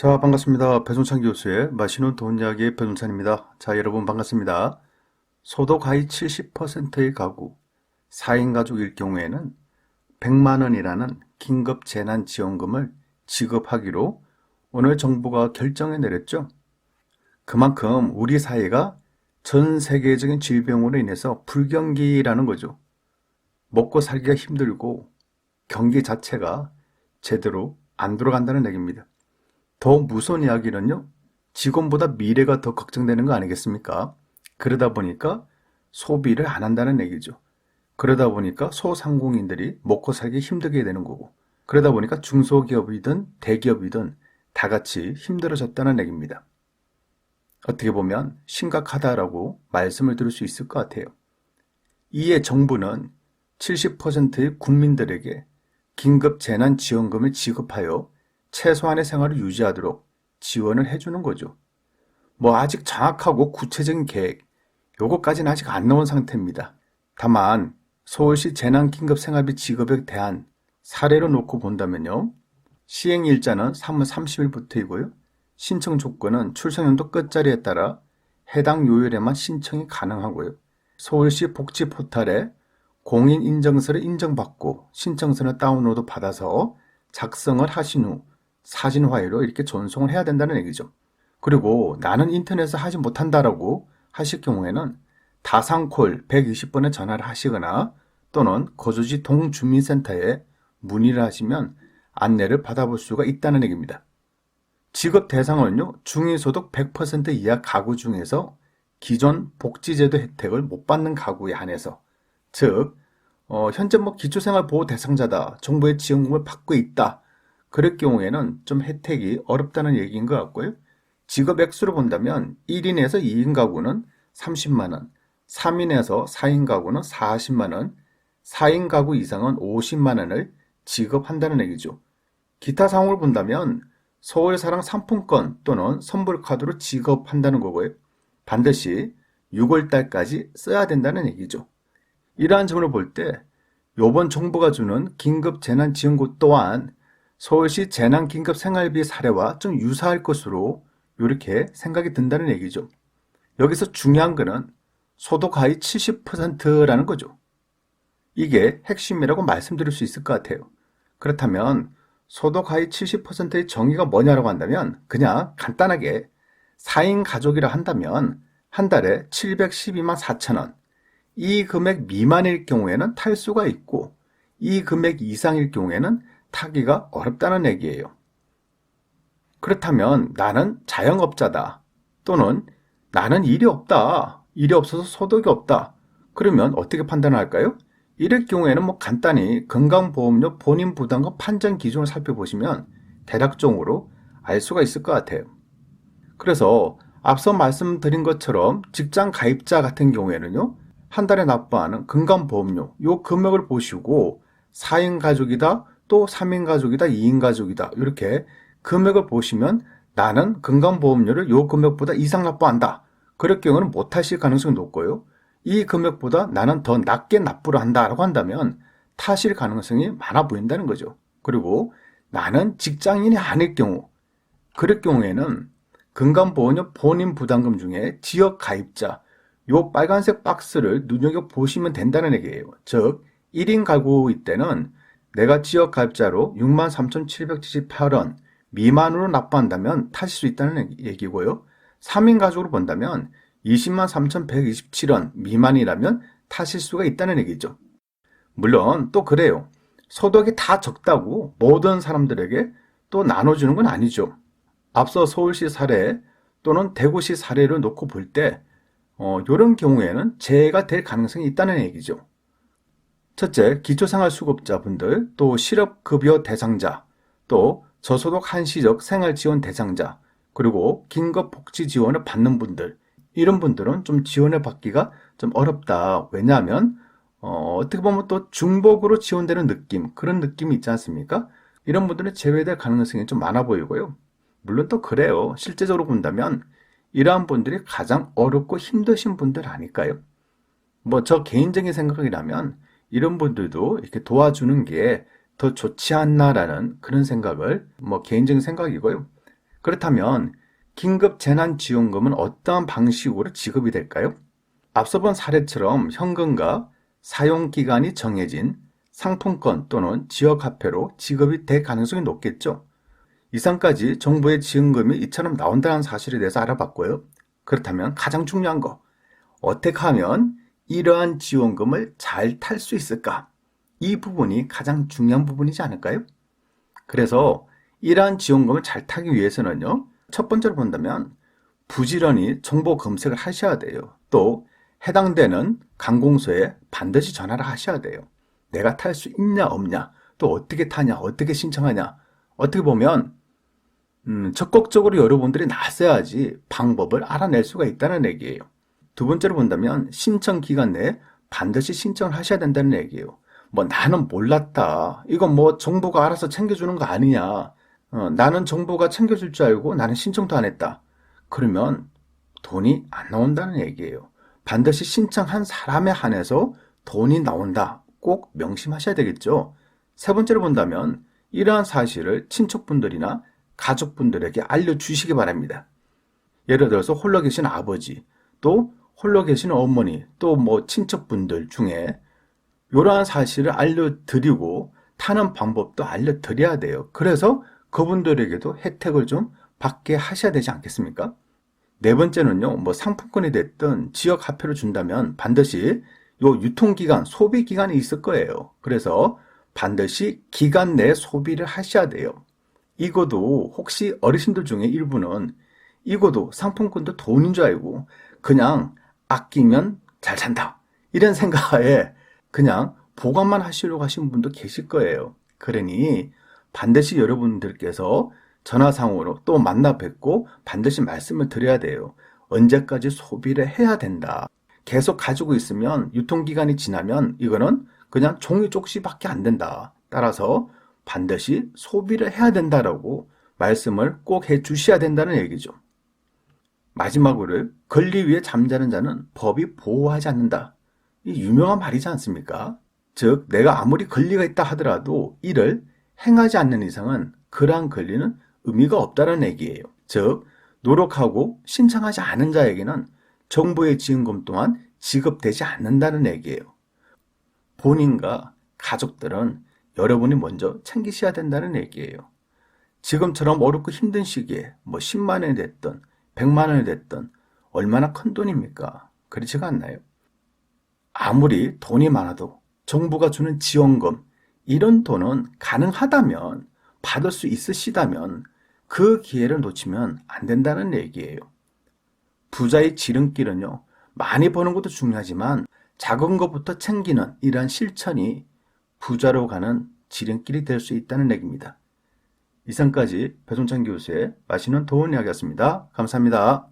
자, 반갑습니다. 배종찬 교수의 맛있는 돈 이야기의 배종찬입니다. 자, 여러분 반갑습니다. 소득 하위 70%의 가구, 4인 가족일 경우에는 100만 원이라는 긴급 재난지원금을 지급하기로 오늘 정부가 결정을 내렸죠. 그만큼 우리 사회가 전 세계적인 질병으로 인해서 불경기라는 거죠. 먹고 살기가 힘들고 경기 자체가 제대로 안 돌아간다는 얘기입니다. 더 무서운 이야기는요, 직원보다 미래가 더 걱정되는 거 아니겠습니까? 그러다 보니까 소비를 안 한다는 얘기죠. 그러다 보니까 소상공인들이 먹고 살기 힘들게 되는 거고, 그러다 보니까 중소기업이든 대기업이든 다 같이 힘들어졌다는 얘기입니다. 어떻게 보면 심각하다라고 말씀을 드릴 수 있을 것 같아요. 이에 정부는 70%의 국민들에게 긴급 재난지원금을 지급하여 최소한의 생활을 유지하도록 지원을 해주는 거죠. 뭐 아직 정확하고 구체적인 계획, 요거까지는 아직 안 나온 상태입니다. 다만 서울시 재난긴급생활비 지급에 대한 사례로 놓고 본다면요. 시행일자는 3월 30일부터이고요. 신청 조건은 출생연도 끝자리에 따라 해당 요일에만 신청이 가능하고요. 서울시 복지 포털에 공인인증서를 인정받고 신청서를 다운로드 받아서 작성을 하신 후 사진 파일로 이렇게 전송을 해야 된다는 얘기죠. 그리고 나는 인터넷을 하지 못한다라고 하실 경우에는 다산콜 120번에 전화를 하시거나 또는 거주지 동주민센터에 문의를 하시면 안내를 받아볼 수가 있다는 얘기입니다. 지급 대상은요, 중위소득 100% 이하 가구 중에서 기존 복지제도 혜택을 못 받는 가구에 한해서, 즉 현재 기초생활보호 대상자다, 정부의 지원금을 받고 있다, 그럴 경우에는 좀 혜택이 어렵다는 얘기인 것 같고요. 지급 액수로 본다면 1인에서 2인 가구는 30만 원, 3인에서 4인 가구는 40만 원, 4인 가구 이상은 50만 원을 지급한다는 얘기죠. 기타 사항을 본다면 서울사랑 상품권 또는 선불카드로 지급한다는 거고요. 반드시 6월달까지 써야 된다는 얘기죠. 이러한 점을 볼 때 이번 정부가 주는 긴급재난지원금 또한 서울시 재난긴급생활비 사례와 좀 유사할 것으로 이렇게 생각이 든다는 얘기죠. 여기서 중요한 거는 소득 하위 70%라는 거죠. 이게 핵심이라고 말씀드릴 수 있을 것 같아요. 그렇다면 소득 하위 70%의 정의가 뭐냐라고 한다면 그냥 간단하게 4인 가족이라 한다면 한 달에 712만 4천 원, 이 금액 미만일 경우에는 탈 수가 있고 이 금액 이상일 경우에는 타기가 어렵다는 얘기예요. 그렇다면 나는 자영업자다 또는 나는 일이 없다, 일이 없어서 소득이 없다, 그러면 어떻게 판단할까요? 이럴 경우에는 간단히 건강보험료 본인 부담금 판정 기준을 살펴보시면 대략적으로 알 수가 있을 것 같아요. 그래서 앞서 말씀드린 것처럼 직장 가입자 같은 경우에는요, 한 달에 납부하는 건강보험료 요 금액을 보시고 4인 가족이다, 또 3인 가족이다, 2인 가족이다, 이렇게 금액을 보시면 나는 건강보험료를 요 금액보다 이상 납부한다, 그럴 경우는 못 하실 가능성이 높고요. 이 금액보다 나는 더 낮게 납부를 한다라고 한다면 타실 가능성이 많아 보인다는 거죠. 그리고 나는 직장인이 아닐 경우, 그럴 경우에는 건강보험료 본인 부담금 중에 지역 가입자 요 빨간색 박스를 눈여겨보시면 된다는 얘기예요. 즉 1인 가구일 때는 내가 지역 가입자로 63,778원 미만으로 납부한다면 타실 수 있다는 얘기고요. 3인 가족으로 본다면 203,127원 미만이라면 타실 수가 있다는 얘기죠. 물론 또 그래요. 소득이 다 적다고 모든 사람들에게 또 나눠주는 건 아니죠. 앞서 서울시 사례 또는 대구시 사례를 놓고 볼 때 이런 경우에는 재해가 될 가능성이 있다는 얘기죠. 첫째, 기초생활수급자분들, 또 실업급여 대상자, 또 저소득 한시적 생활지원 대상자, 그리고 긴급복지지원을 받는 분들, 이런 분들은 좀 지원을 받기가 좀 어렵다. 왜냐하면 어떻게 보면 또 중복으로 지원되는 느낌, 그런 느낌이 있지 않습니까? 이런 분들은 제외될 가능성이 좀 많아 보이고요. 물론 또 그래요. 실제적으로 본다면 이러한 분들이 가장 어렵고 힘드신 분들 아닐까요? 저 개인적인 생각이라면 이런 분들도 이렇게 도와주는 게 더 좋지 않나라는 그런 생각을 개인적인 생각이고요. 그렇다면 긴급재난지원금은 어떠한 방식으로 지급이 될까요? 앞서 본 사례처럼 현금과 사용기간이 정해진 상품권 또는 지역화폐로 지급이 될 가능성이 높겠죠. 이상까지 정부의 지원금이 이처럼 나온다는 사실에 대해서 알아봤고요. 그렇다면 가장 중요한 거, 어떻게 하면 이러한 지원금을 잘 탈 수 있을까? 이 부분이 가장 중요한 부분이지 않을까요? 그래서 이러한 지원금을 잘 타기 위해서는요, 첫 번째로 본다면 부지런히 정보 검색을 하셔야 돼요. 또 해당되는 관공서에 반드시 전화를 하셔야 돼요. 내가 탈 수 있냐 없냐, 또 어떻게 타냐, 어떻게 신청하냐. 어떻게 보면 적극적으로 여러분들이 나서야지 방법을 알아낼 수가 있다는 얘기예요. 두 번째로 본다면 신청 기간 내에 반드시 신청을 하셔야 된다는 얘기예요. 뭐 나는 몰랐다. 이건 뭐 정부가 알아서 챙겨주는 거 아니냐. 나는 정부가 챙겨줄 줄 알고 나는 신청도 안 했다. 그러면 돈이 안 나온다는 얘기예요. 반드시 신청한 사람에 한해서 돈이 나온다. 꼭 명심하셔야 되겠죠. 세 번째로 본다면 이러한 사실을 친척분들이나 가족분들에게 알려주시기 바랍니다. 예를 들어서 홀로 계신 아버지, 또 홀로 계신 어머니, 또 뭐 친척분들 중에 이러한 사실을 알려드리고 타는 방법도 알려드려야 돼요. 그래서 그분들에게도 혜택을 좀 받게 하셔야 되지 않겠습니까? 네 번째는요, 뭐 상품권이 됐든 지역 화폐로 준다면 반드시 요 유통기간, 소비기간이 있을 거예요. 그래서 반드시 기간 내에 소비를 하셔야 돼요. 이거도 혹시 어르신들 중에 일부는 이거도 상품권도 돈인 줄 알고 그냥 아끼면 잘 산다. 이런 생각에 그냥 보관만 하시려고 하시는 분도 계실 거예요. 그러니 반드시 여러분들께서 전화상으로 또 만나 뵙고 반드시 말씀을 드려야 돼요. 언제까지 소비를 해야 된다. 계속 가지고 있으면 유통기간이 지나면 이거는 그냥 종이 쪽지밖에 안 된다. 따라서 반드시 소비를 해야 된다라고 말씀을 꼭 해 주셔야 된다는 얘기죠. 마지막으로 권리 위에 잠자는 자는 법이 보호하지 않는다. 이 유명한 말이지 않습니까? 즉 내가 아무리 권리가 있다 하더라도 이를 행하지 않는 이상은 그러한 권리는 의미가 없다는 얘기예요. 즉 노력하고 신청하지 않은 자에게는 정부의 지원금 또한 지급되지 않는다는 얘기예요. 본인과 가족들은 여러분이 먼저 챙기셔야 된다는 얘기예요. 지금처럼 어렵고 힘든 시기에 뭐 10만 원이 됐든 100만 원이 됐든 얼마나 큰 돈입니까? 그렇지가 않나요? 아무리 돈이 많아도 정부가 주는 지원금, 이런 돈은 가능하다면 받을 수 있으시다면 그 기회를 놓치면 안 된다는 얘기예요. 부자의 지름길은요, 많이 버는 것도 중요하지만 작은 것부터 챙기는 이러한 실천이 부자로 가는 지름길이 될 수 있다는 얘기입니다. 이상까지 배종찬 교수의 맛있는 도움 이야기였습니다. 감사합니다.